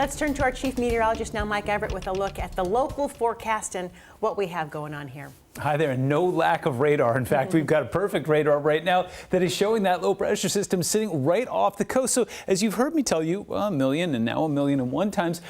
Let's turn to our chief meteorologist now, Mike Everett, with a look at the local forecast and what we have going on here. Hi there. No lack of radar. In fact, we've got a perfect radar right now that is showing that low pressure system sitting right off the coast. So as you've heard me tell you a million and now 1,000,001 times,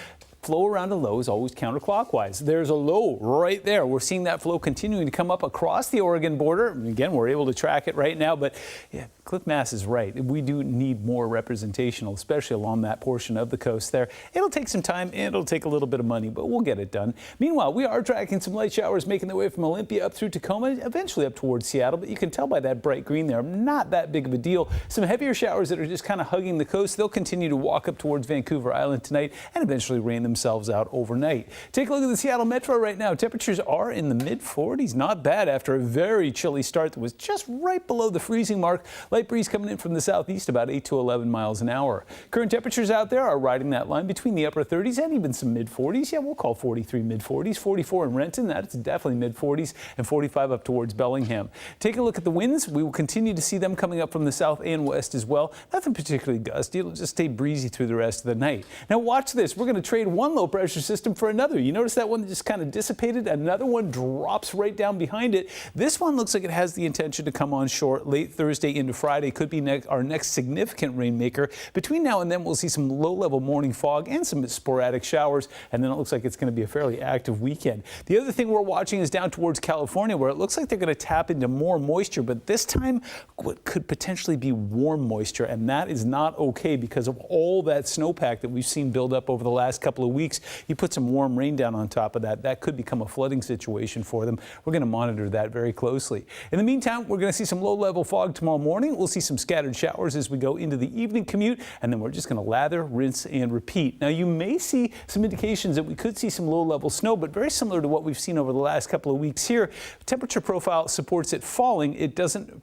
flow around a low is always counterclockwise. There's a low right there. We're seeing that flow continuing to come up across the Oregon border. Again, we're able to track it right now, but yeah, Cliff Mass is right. We do need more representational, especially along that portion of the coast there. It'll take some time and it'll take a little bit of money, but we'll get it done. Meanwhile, we are tracking some light showers making their way from Olympia up through Tacoma, eventually up towards Seattle, but you can tell by that bright green there, not that big of a deal. Some heavier showers that are just kind of hugging the coast. They'll continue to walk up towards Vancouver Island tonight and eventually rain themselves out overnight. Take a look at the Seattle Metro right now. Temperatures are in the mid-40s. Not bad after a very chilly start that was just right below the freezing mark. Light breeze coming in from the southeast, about 8 to 11 miles an hour. Current temperatures out there are riding that line between the upper 30s and even some mid-40s. Yeah, we'll call 43 mid-40s. 44 in Renton, that's definitely mid-40s, and 45 up towards Bellingham. Take a look at the winds. We will continue to see them coming up from the south and west as well. Nothing particularly gusty. It'll just stay breezy through the rest of the night. Now watch this. We're going to trade one low pressure system for another. You notice that one that just kind of dissipated? Another one drops right down behind it. This one looks like it has the intention to come on shore late Thursday into Friday. Could be our next significant rainmaker. Between now and then, we'll see some low-level morning fog and some sporadic showers, and then it looks like it's going to be a fairly active weekend. The other thing we're watching is down towards California, where it looks like they're going to tap into more moisture, but this time what could potentially be warm moisture, and that is not okay because of all that snowpack that we've seen build up over the last couple of weeks. You put some warm rain down on top of that, that could become a flooding situation for them. We're going to monitor that very closely. In the meantime, we're going to see some low-level fog tomorrow morning. We'll see some scattered showers as we go into the evening commute, and then we're just going to lather, rinse, and repeat. Now, you may see some indications that we could see some low-level snow, but very similar to what we've seen over the last couple of weeks here. Temperature profile supports it falling. It doesn't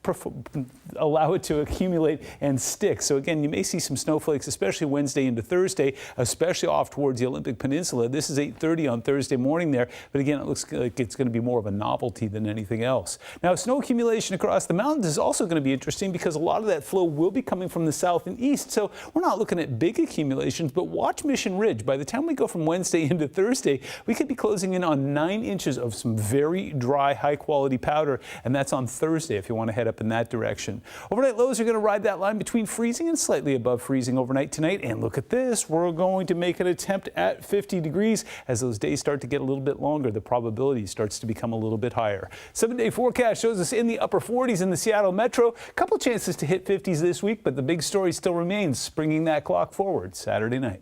allow it to accumulate and stick. So again, you may see some snowflakes, especially Wednesday into Thursday, especially off towards the Olympic Peninsula. This is 8:30 on Thursday morning there, but again, it looks like it's going to be more of a novelty than anything else. Now, snow accumulation across the mountains is also going to be interesting because a lot of that flow will be coming from the south and east, so we're not looking at big accumulations, but watch Mission Ridge. By the time we go from Wednesday into Thursday, we could be closing in on 9 inches of some very dry, high-quality powder, and that's on Thursday if you want to head up in that direction. Overnight lows are going to ride that line between freezing and slightly above freezing overnight tonight, and look at this, we're going to make an attempt at 50 degrees. As those days start to get a little bit longer, the probability starts to become a little bit higher. 7-day forecast shows us in the upper 40s in the Seattle Metro. A couple chances to hit 50s this week, but the big story still remains, bringing that clock forward Saturday night.